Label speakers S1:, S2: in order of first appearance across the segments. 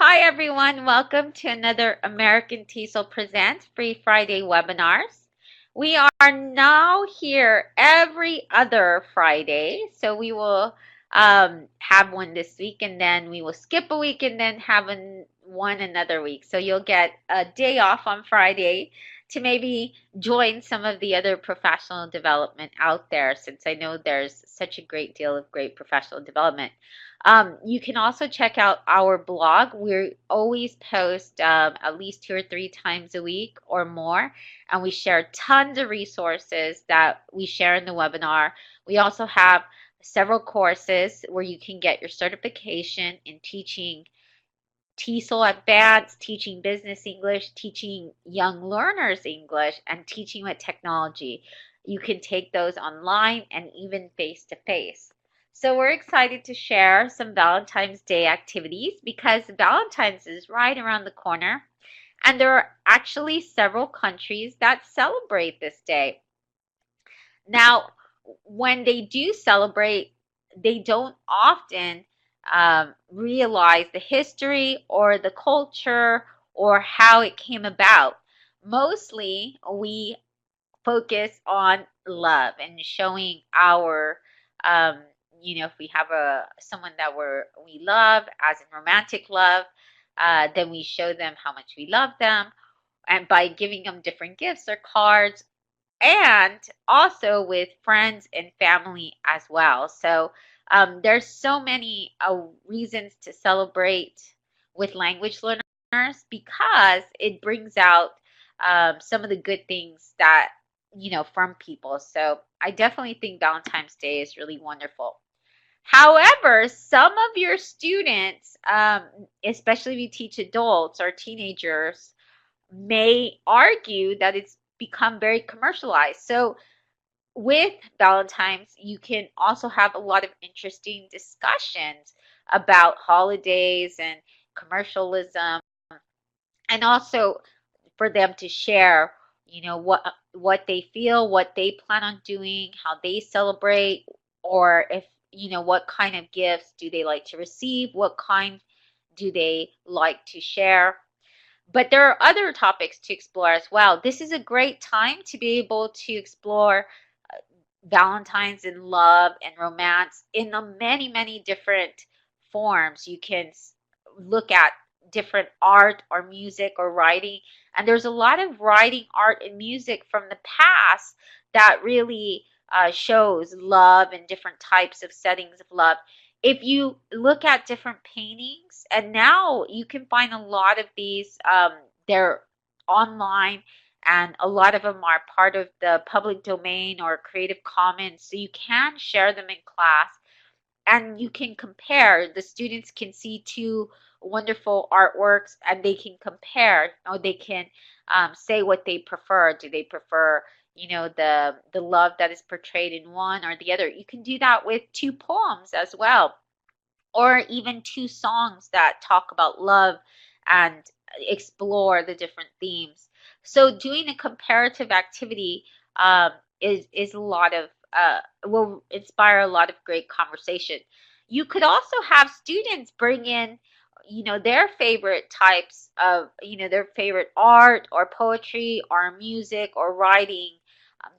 S1: Hi everyone, welcome to another American TESOL Presents Free Friday webinars. We are now here every other Friday, so we will have one this week and then we will skip a week and then have one another week. So you'll get a day off on Friday to maybe join some of the other professional development out there, since I know there's such a great deal of great professional development. You can also check out our blog. We always post at least 2 or 3 times a week or more, and we share tons of resources that we share in the webinar. We also have several courses where you can get your certification in teaching TESOL Advanced, teaching business English, teaching young learners English, and teaching with technology. You can take those online and even face to face. So we're excited to share some Valentine's Day activities because Valentine's is right around the corner, and there are actually several countries that celebrate this day. Now, when they do celebrate, they don't often realize the history or the culture or how it came about. Mostly, we focus on love and showing our, um, if we have someone that we love, as in romantic love, then we show them how much we love them, and by giving them different gifts or cards, and also with friends and family as well. So there's so many reasons to celebrate with language learners because it brings out some of the good things that, from people. So I definitely think Valentine's Day is really wonderful. However, some of your students, especially if you teach adults or teenagers, may argue that it's become very commercialized. So with Valentine's, you can also have a lot of interesting discussions about holidays and commercialism, and also for them to share, what they feel, what they plan on doing, how they celebrate, or if, what kind of gifts do they like to receive, what kind do they like to share. But there are other topics to explore as well. This is a great time to be able to explore Valentine's and love and romance in the many, many different forms. You can look at different art or music or writing, and there's a lot of writing, art, and music from the past that really shows love and different types of settings of love. If you look at different paintings, and now you can find a lot of these, they're online, and a lot of them are part of the public domain or Creative Commons, so you can share them in class and you can compare. The students can see two wonderful artworks and they can compare, or they can say what they prefer. Do they prefer, the love that is portrayed in one or the other? You can do that with two poems as well, or even two songs that talk about love and explore the different themes. So doing a comparative activity um, is a lot of will inspire a lot of great conversation. You could also have students bring in, their favorite types of, their favorite art or poetry or music or writing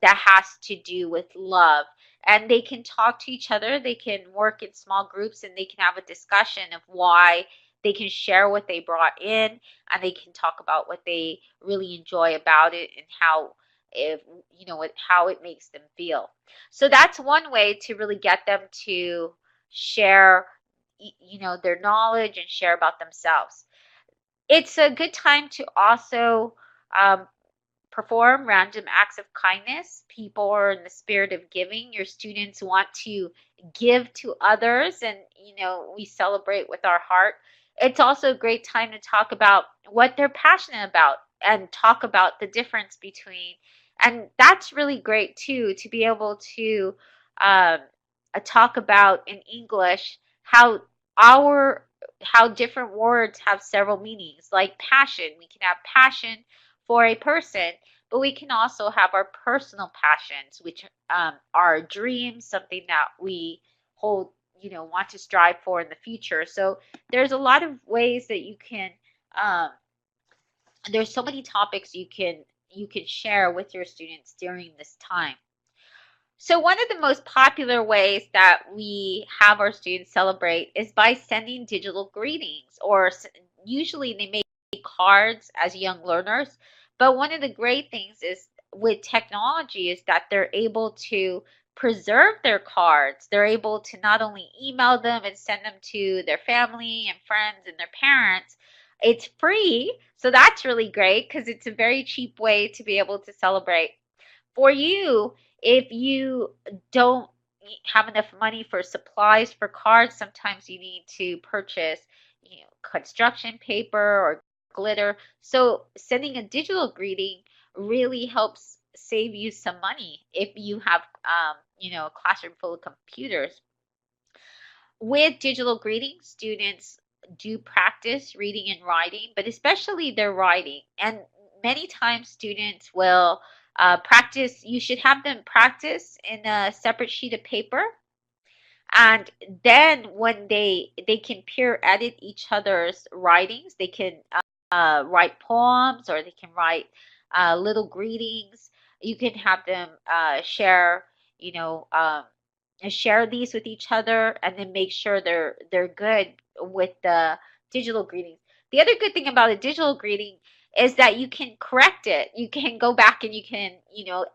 S1: that has to do with love, and they can talk to each other. They can work in small groups and they can have a discussion of why. They can share what they brought in, and they can talk about what they really enjoy about it and how, if how it makes them feel. So that's one way to really get them to share, their knowledge and share about themselves. It's a good time to also perform random acts of kindness. People are in the spirit of giving. Your students want to give to others, and we celebrate with our heart. It's also a great time to talk about what they're passionate about and talk about the difference between, and that's really great too, to be able to um, talk about in English our how different words have several meanings. Like passion, we can have passion for a person, but we can also have our personal passions, which are dreams, something that we hold want to strive for in the future. So there's a lot of ways that you can um, there's so many topics you can share with your students during this time. So one of the most popular ways that we have our students celebrate is by sending digital greetings, or usually they make cards as young learners. But one of the great things is with technology is that they're able to preserve their cards. They're able to not only email them and send them to their family and friends and their parents. It's free, so that's really great because it's a very cheap way to be able to celebrate. For you, if you don't have enough money for supplies for cards, sometimes you need to purchase, construction paper or glitter. So sending a digital greeting really helps save you some money if you have, a classroom full of computers. With digital greetings, students do practice reading and writing, but especially their writing. And many times students will practice. You should have them practice in a separate sheet of paper, and then when they can peer edit each other's writings. They can write poems, or they can write little greetings. You can have them share, you know, share these with each other, and then make sure they're good with the digital greetings. The other good thing about a digital greeting is that you can correct it. You can go back and you can,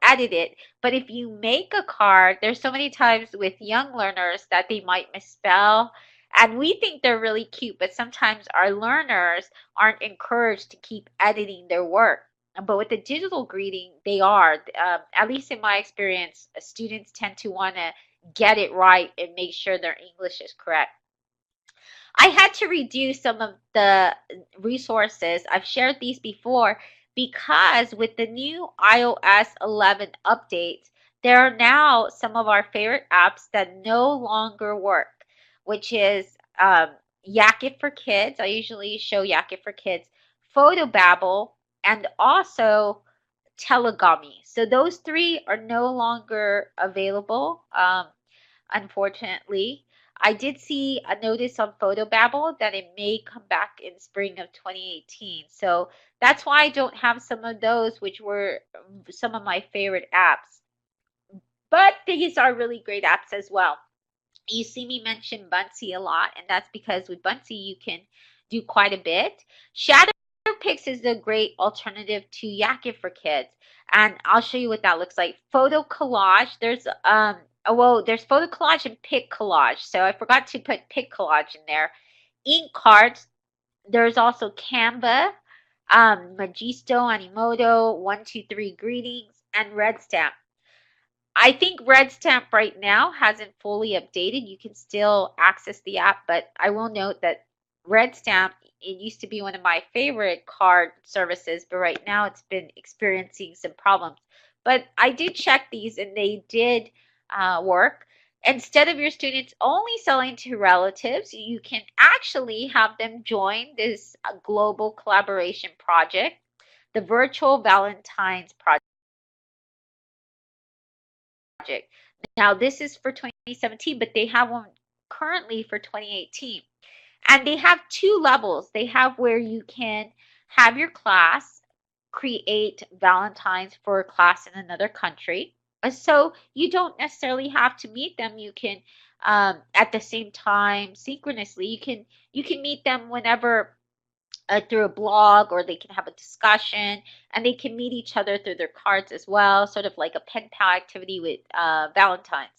S1: edit it. But if you make a card, there's so many times with young learners that they might misspell, and we think they're really cute, but sometimes our learners aren't encouraged to keep editing their work. But with the digital greeting, they are. At least in my experience, students tend to want to get it right and make sure their English is correct. I had to reduce some of the resources. I've shared these before because with the new iOS 11 updates, there are now some of our favorite apps that no longer work, which is Yak It for Kids. I usually show Yak It for Kids, Photobabble, and also Telegami. So those three are no longer available. Unfortunately, I did see a notice on Photobabble that it may come back in spring of 2018. So that's why I don't have some of those, which were some of my favorite apps. But these are really great apps as well. You see me mention Buncee a lot, and that's because with Buncee you can do quite a bit. Shadow Pics is a great alternative to Yak It for Kids, and I'll show you what that looks like. Photo collage. There's there's photo collage and pic collage. So I forgot to put pic collage in there. Ink cards. There's also Canva, Magisto, Animoto, 123 Greetings, and Red Stamp. I think Red Stamp right now hasn't fully updated. You can still access the app, but I will note that Red Stamp, it used to be one of my favorite card services, but right now it's been experiencing some problems. But I did check these and they did work. Instead of your students only selling to relatives, you can actually have them join this global collaboration project, the Virtual Valentines project. Now, this is for 2017, but they have one currently for 2018. And they have two levels. They have where you can have your class create Valentines for a class in another country. So you don't necessarily have to meet them. You can, at the same time, synchronously, you can meet them whenever through a blog, or they can have a discussion, and they can meet each other through their cards as well, sort of like a pen pal activity with Valentine's.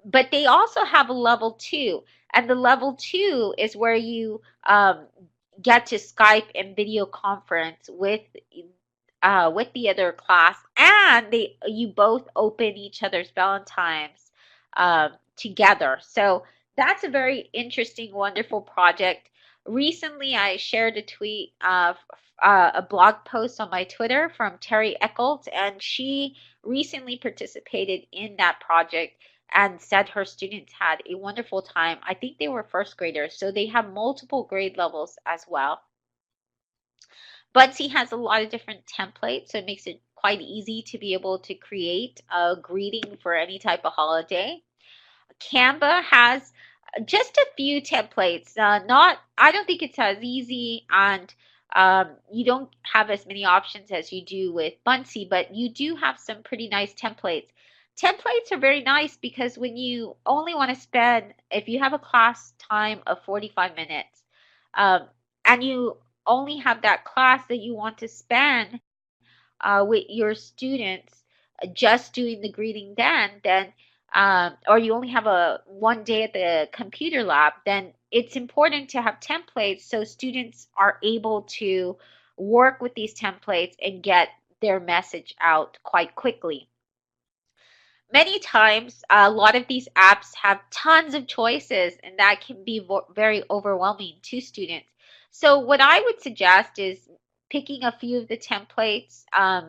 S1: But they also have a level 2, and the level 2 is where you get to Skype and video conference with the other class, and you both open each other's Valentines together. So that's a very interesting, wonderful project. Recently, I shared a tweet of a blog post on my Twitter from Terry Eccles, and she recently participated in that project and said her students had a wonderful time. I think they were first graders, so they have multiple grade levels as well. Buncee has a lot of different templates, so it makes it quite easy to be able to create a greeting for any type of holiday. Canva has just a few templates. I don't think it's as easy, and you don't have as many options as you do with Bunsy, but you do have some pretty nice templates. Templates are very nice because when you only want to spend, if you have a class time of 45 minutes, um, and you only have that class that you want to spend with your students just doing the greeting, then or you only have a one day at the computer lab, then it's important to have templates so students are able to work with these templates and get their message out quite quickly. Many times, a lot of these apps have tons of choices, and that can be very overwhelming to students. So what I would suggest is picking a few of the templates,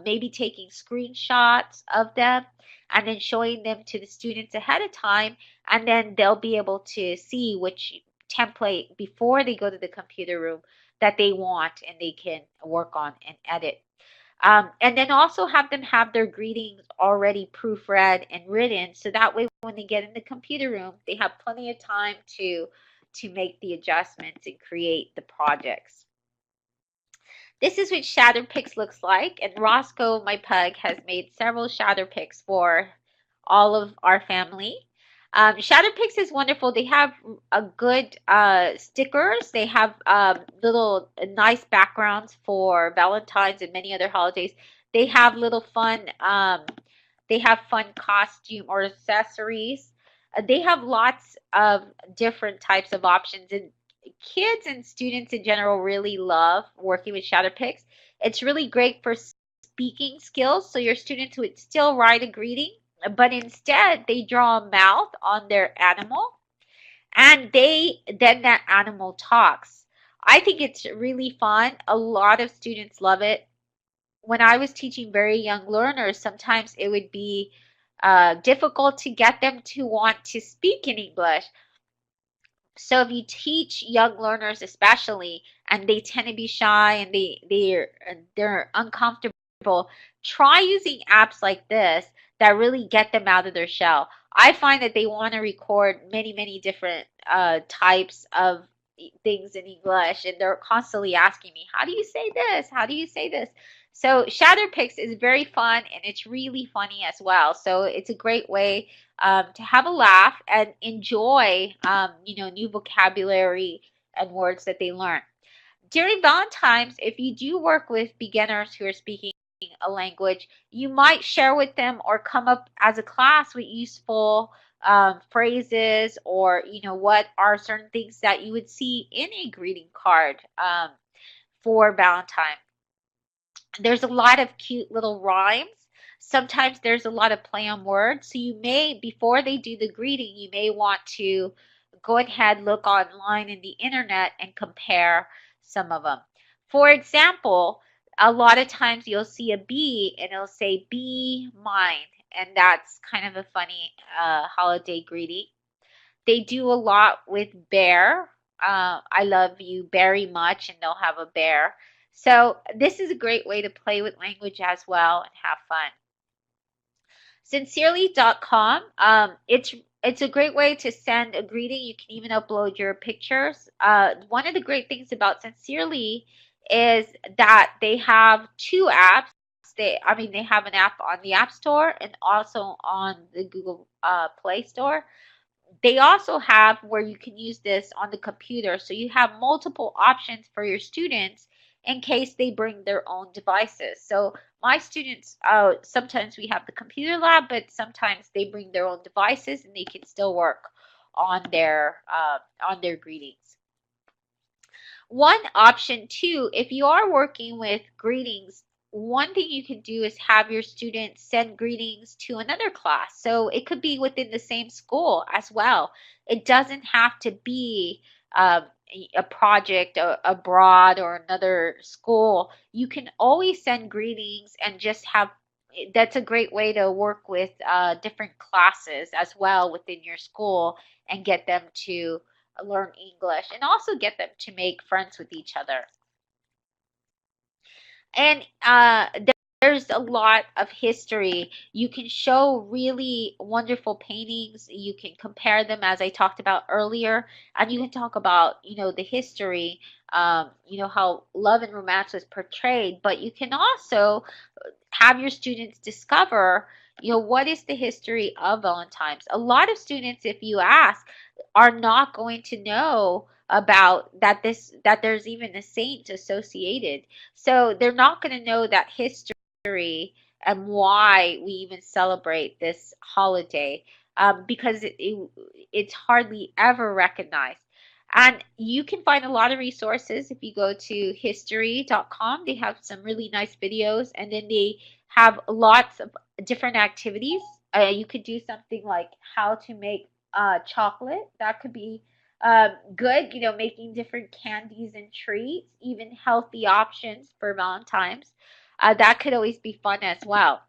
S1: maybe taking screenshots of them, and then showing them to the students ahead of time, and then they'll be able to see which template before they go to the computer room that they want, and they can work on and edit. And then also have them have their greetings already proofread and written, so that way when they get in the computer room, they have plenty of time to make the adjustments and create the projects. This is what Shatter Pics looks like, and Roscoe, my pug, has made several Shatter Pics for all of our family. Shatter Pics is wonderful. They have a good stickers. They have little nice backgrounds for Valentine's and many other holidays. They have little fun. They have fun costume or accessories. They have lots of different types of options, and kids and students in general really love working with Shatter Pics. It's really great for speaking skills, so your students would still write a greeting, but instead they draw a mouth on their animal, and then that animal talks. I think it's really fun. A lot of students love it. When I was teaching very young learners, sometimes it would be difficult to get them to want to speak in English. So if you teach young learners especially, and they tend to be shy and they're uncomfortable, try using apps like this that really get them out of their shell. I find that they want to record many different types of things in English, and they're constantly asking me, how do you say this? How do you say this? So Shatterpix is very fun, and it's really funny as well. So it's a great way to have a laugh and enjoy, new vocabulary and words that they learn. During Valentine's, if you do work with beginners who are speaking a language, you might share with them or come up as a class with useful phrases, or what are certain things that you would see in a greeting card for Valentine. There's a lot of cute little rhymes. Sometimes there's a lot of play on words. So you may, before they do the greeting, you may want to go ahead, look online in the internet and compare some of them. For example, a lot of times you'll see a bee and it'll say "be mine," and that's kind of a funny holiday greeting. They do a lot with bear. I love you very much, and they'll have a bear. So this is a great way to play with language as well and have fun. Sincerely.com. It's a great way to send a greeting. You can even upload your pictures. One of the great things about Sincerely is that they have two apps. They have an app on the App Store and also on the Google Play Store. They also have where you can use this on the computer, so you have multiple options for your students in case they bring their own devices. So my students, sometimes we have the computer lab, but sometimes they bring their own devices and they can still work on their greetings. One option too, if you are working with greetings, one thing you can do is have your students send greetings to another class. So it could be within the same school as well. It doesn't have to be a project abroad or another school. You can always send greetings and just have, that's a great way to work with different classes as well within your school and get them to learn English and also get them to make friends with each other. And there's there's a lot of history. You can show really wonderful paintings. You can compare them, as I talked about earlier, and you can talk about, the history, how love and romance was portrayed. But you can also have your students discover, what is the history of Valentine's. A lot of students, if you ask, are not going to know about that there's even a saint associated. So they're not going to know that history and why we even celebrate this holiday, because it's hardly ever recognized. And you can find a lot of resources if you go to history.com. They have some really nice videos, and then they have lots of different activities. You could do something like how to make chocolate. That could be good, making different candies and treats, even healthy options for Valentine's. That could always be fun as well.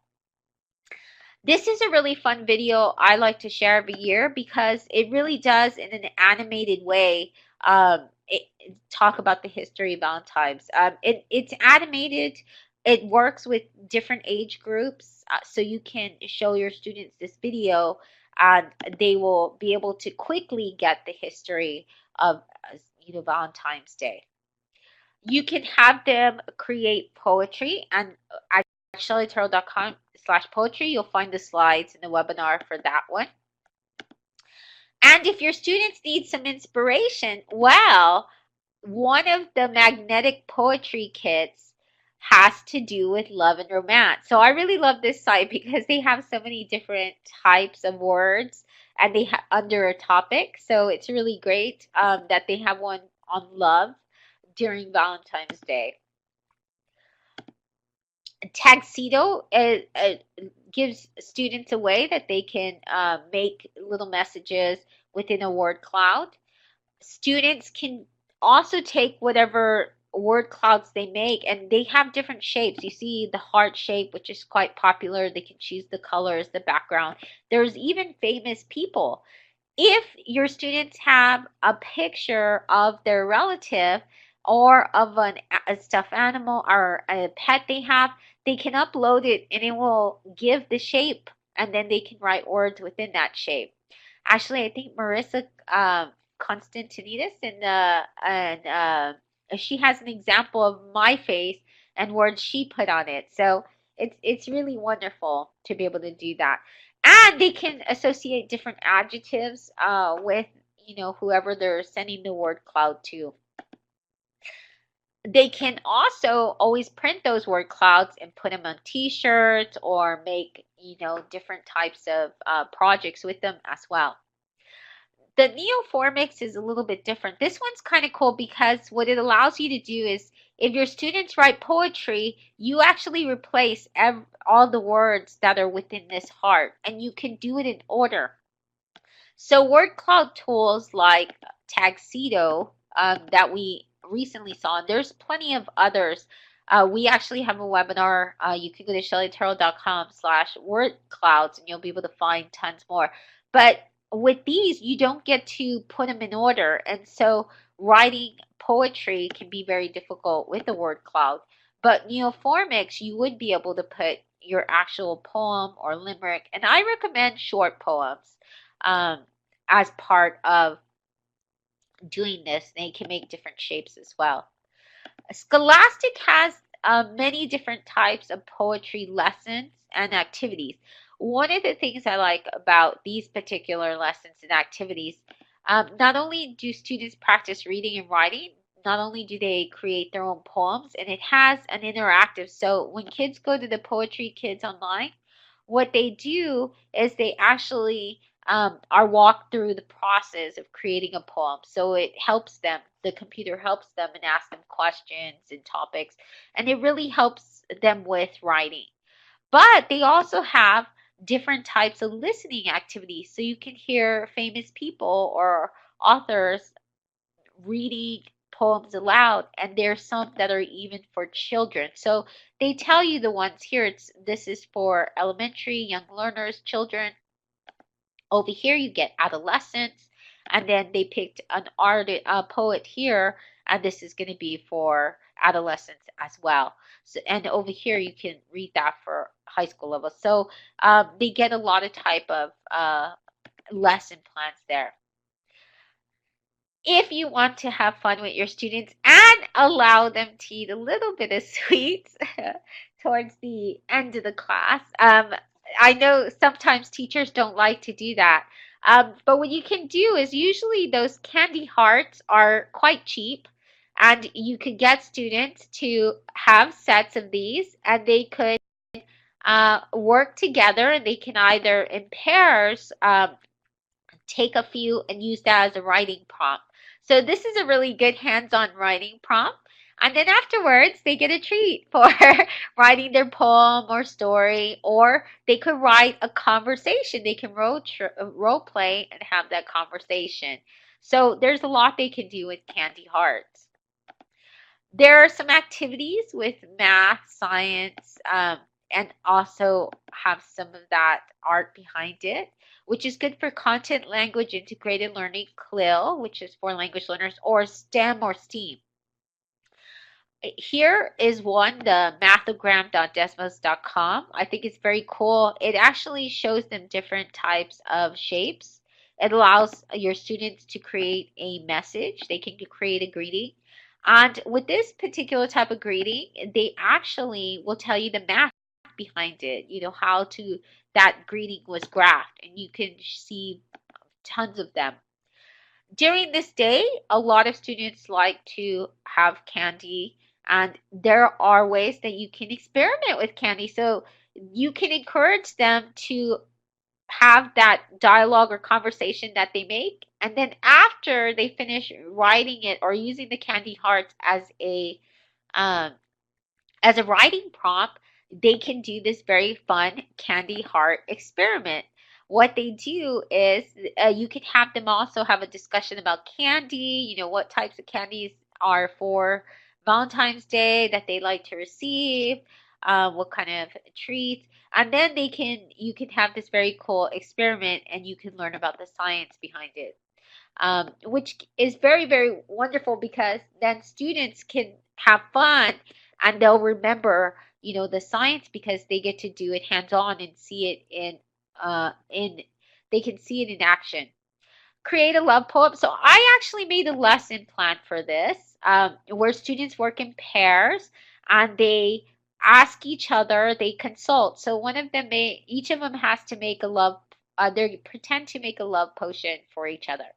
S1: This is a really fun video I like to share every year because it really does, in an animated way, talk about the history of Valentine's. It's animated. It works with different age groups, so you can show your students this video, and they will be able to quickly get the history of, Valentine's Day. You can have them create poetry, and at shellyturtle.com/poetry, you'll find the slides in the webinar for that one. And if your students need some inspiration, well, one of the magnetic poetry kits has to do with love and romance. So I really love this site because they have so many different types of words, and they have under a topic. So it's really great that they have one on love during Valentine's Day. Tagxedo gives students a way that they can make little messages within a word cloud. Students can also take whatever word clouds they make, and they have different shapes. You see the heart shape, which is quite popular. They can choose the colors, the background. There's even famous people. If your students have a picture of their relative or of a stuffed animal or a pet they have, they can upload it and it will give the shape, and then they can write words within that shape. Actually, I think Marissa Constantinides and she has an example of my face and words she put on it. So it's really wonderful to be able to do that. And they can associate different adjectives with, whoever they're sending the word cloud to. They can also always print those word clouds and put them on t-shirts or make, different types of projects with them as well. The Neoformix is a little bit different. This one's kind of cool because what it allows you to do is, if your students write poetry, you actually replace all the words that are within this heart, and you can do it in order. So Wordcloud tools like Tagxedo that we recently saw, and there's plenty of others. We actually have a webinar. You can go to shellyturtle.com/wordclouds, and you'll be able to find tons more. But with these, you don't get to put them in order, and so writing poetry can be very difficult with the word cloud. But Neoformix, you would be able to put your actual poem or limerick, and I recommend short poems as part of doing this. They can make different shapes as well. Scholastic has many different types of poetry lessons and activities. One of the things I like about these particular lessons and activities, not only do students practice reading and writing, not only do they create their own poems, and it has an interactive. So when kids go to the Poetry Kids online, what they do is they actually are walked through the process of creating a poem. So it helps them, the computer helps them and asks them questions and topics, and it really helps them with writing. But they also have different types of listening activities. So you can hear famous people or authors reading poems aloud, and there's some that are even for children. So they tell you the ones here, this is for elementary, young learners, children. Over here you get adolescents, and then they picked a poet here, and this is going to be for adolescents as well. So, and over here you can read that for high school level. So they get a lot of type of lesson plans there. If you want to have fun with your students and allow them to eat a little bit of sweets towards the end of the class, I know sometimes teachers don't like to do that. But what you can do is usually those candy hearts are quite cheap, and you could get students to have sets of these, and they could work together, and they can either in pairs take a few and use that as a writing prompt. So this is a really good hands-on writing prompt. And then afterwards, they get a treat for writing their poem or story, or they could write a conversation. They can role play and have that conversation. So there's a lot they can do with Candy Hearts. There are some activities with math, science, and also have some of that art behind it, which is good for content language integrated learning, CLIL, which is for language learners, or STEM or STEAM. Here is one, the mathogram.desmos.com. I think it's very cool. It actually shows them different types of shapes. It allows your students to create a message. They can create a greeting. And with this particular type of greeting, they actually will tell you the math behind it, how that greeting was graphed, and you can see tons of them. During this day, a lot of students like to have candy, and there are ways that you can experiment with candy. So you can encourage them to have that dialogue or conversation that they make, and then after they finish writing it or using the candy hearts as a writing prompt, they can do this very fun candy heart experiment. What they do is you can have them also have a discussion about candy, what types of candies are for Valentine's Day that they like to receive, what kind of treats, and then you can have this very cool experiment, and you can learn about the science behind it, which is very, very wonderful, because then students can have fun and they'll remember, the science, because they get to do it hands-on and see it they can see it in action. Create a love poem. So I actually made a lesson plan for this, where students work in pairs and they ask each other, they consult. So each of them has to make they pretend to make a love potion for each other.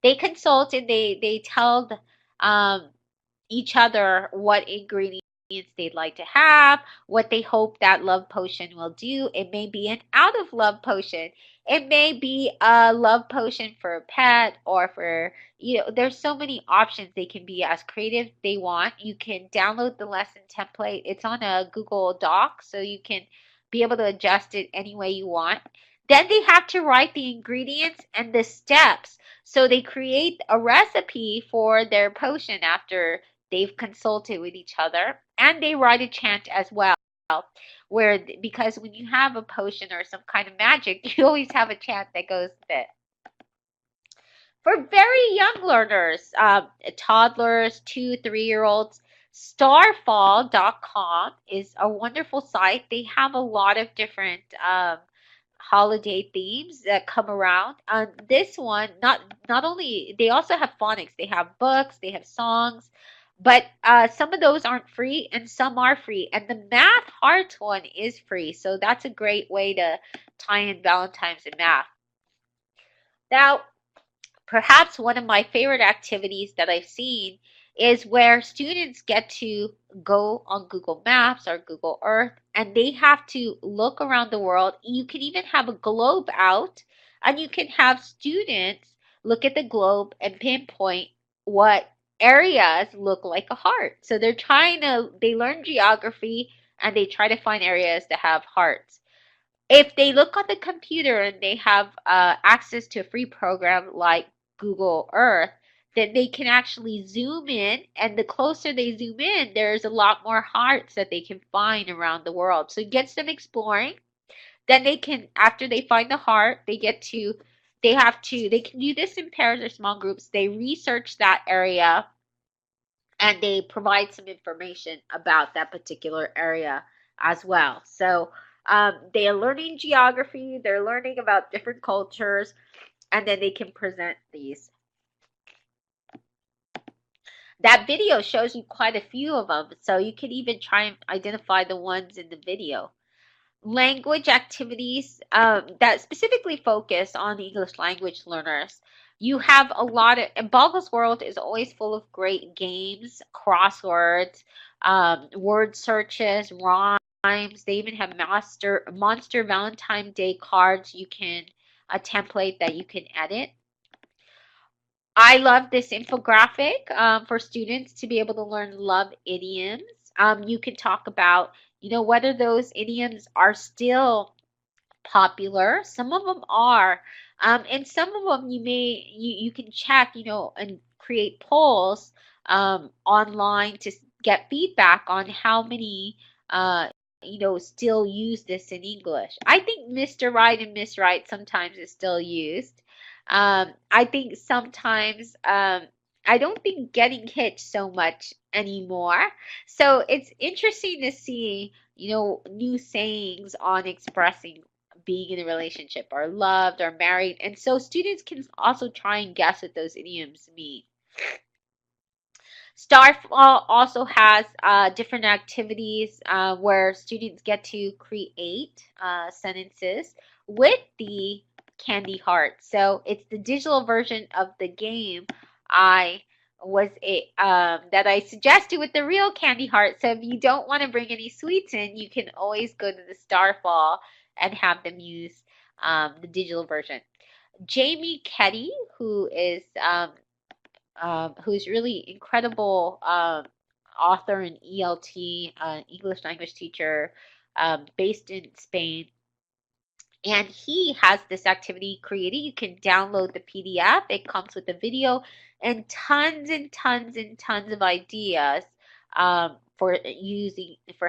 S1: They consult, and they tell each other what ingredients they'd like to have, what they hope that love potion will do. It may be an out of love potion. It may be a love potion for a pet, or for, there's so many options. They can be as creative they want. You can download the lesson template. It's on a Google Doc, so you can be able to adjust it any way you want. Then they have to write the ingredients and the steps. So they create a recipe for their potion after they've consulted with each other, and they write a chant as well, because when you have a potion or some kind of magic, you always have a chant that goes with it. For very young learners, toddlers, 2, 3-year-olds, Starfall.com is a wonderful site. They have a lot of different holiday themes that come around. This one, not only, they also have phonics. They have books, they have songs, but some of those aren't free and some are free. And the Math Hearts one is free. So that's a great way to tie in Valentine's and math. Now, perhaps one of my favorite activities that I've seen is where students get to go on Google Maps or Google Earth, and they have to look around the world. You can even have a globe out, and you can have students look at the globe and pinpoint what areas look like a heart. So they learn geography, and they try to find areas that have hearts. If they look on the computer and they have access to a free program like Google Earth, then they can actually zoom in, and the closer they zoom in, there's a lot more hearts that they can find around the world. So it gets them exploring. Then they can, after they find the heart, they get to they can do this in pairs or small groups. They research that area and they provide some information about that particular area as well. So they are learning geography, they're learning about different cultures, and then they can present these. That video shows you quite a few of them, so you can even try and identify the ones in the video. Language activities that specifically focus on English language learners. You have a lot of, and Boggles World is always full of great games, crosswords, word searches, rhymes. They even have Monster Valentine Day cards. You can, a template that you can edit. I love this infographic for students to be able to learn love idioms. You can talk about, whether those idioms are still popular. Some of them are, and some of them you can check, and create polls online to get feedback on how many still use this in English. I think Mr. Right and Miss Right sometimes is still used. I think sometimes I don't think getting hitched so much anymore. So it's interesting to see, new sayings on expressing being in a relationship or loved or married. And so students can also try and guess what those idioms mean. Starfall also has different activities where students get to create sentences with the candy heart. So it's the digital version of the game that I suggested with the real candy heart. So if you don't want to bring any sweets in, you can always go to the Starfall and have them use the digital version. Jamie Ketty, who's really incredible author and ELT, English language teacher, based in Spain. And he has this activity created. You can download the PDF. It comes with the video and tons and tons and tons of ideas for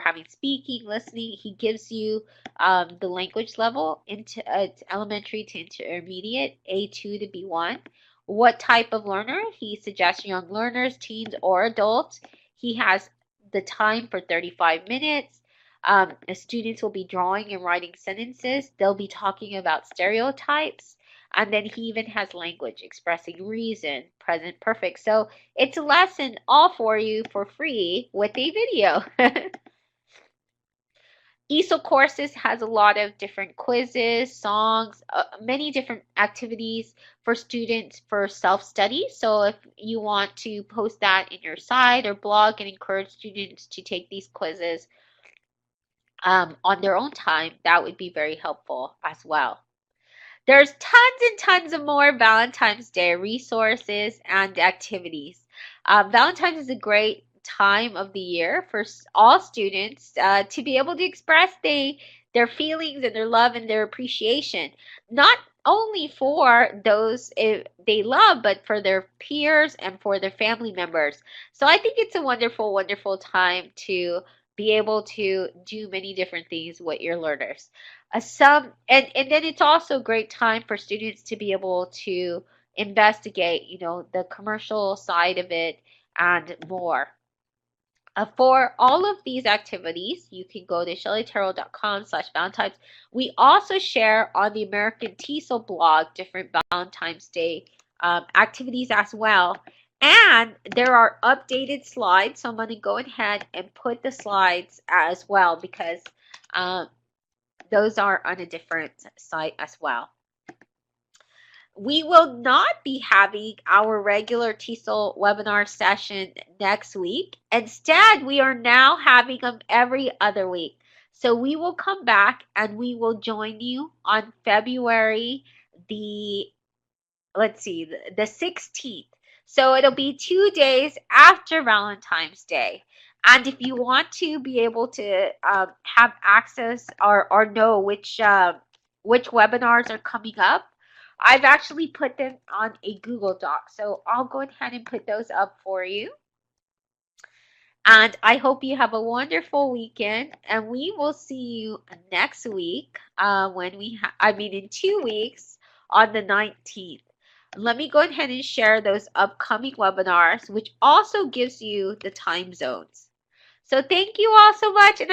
S1: having speaking, listening. He gives you the language level into elementary to intermediate, A2 to B1. What type of learner? He suggests young learners, teens, or adults. He has the time for 35 minutes. The students will be drawing and writing sentences. They'll be talking about stereotypes. And then he even has language expressing reason, present perfect. So it's a lesson all for you for free with a video. TESOL courses has a lot of different quizzes, songs, many different activities for students for self-study. So if you want to post that in your site or blog and encourage students to take these quizzes on their own time, that would be very helpful as well. There's tons and tons of more Valentine's Day resources and activities. Valentine's is a great time of the year for all students to be able to express their feelings and their love and their appreciation, not only for those they love, but for their peers and for their family members. So I think it's a wonderful, wonderful time to be able to do many different things with your learners. And then it's also a great time for students to be able to investigate, the commercial side of it and more. For all of these activities, you can go to shellyterrell.com/Valentines. We also share on the American TESOL blog different Valentine's Day activities as well. And there are updated slides, so I'm going to go ahead and put the slides as well because those are on a different site as well. We will not be having our regular TESOL webinar session next week. Instead, we are now having them every other week. So we will come back and we will join you on February the 16th. So it'll be 2 days after Valentine's Day. And if you want to be able to have access or know which webinars are coming up, I've actually put them on a Google Doc. So I'll go ahead and put those up for you. And I hope you have a wonderful weekend. And we will see you next week in 2 weeks on the 19th. Let me go ahead and share those upcoming webinars, which also gives you the time zones. So thank you all so much. And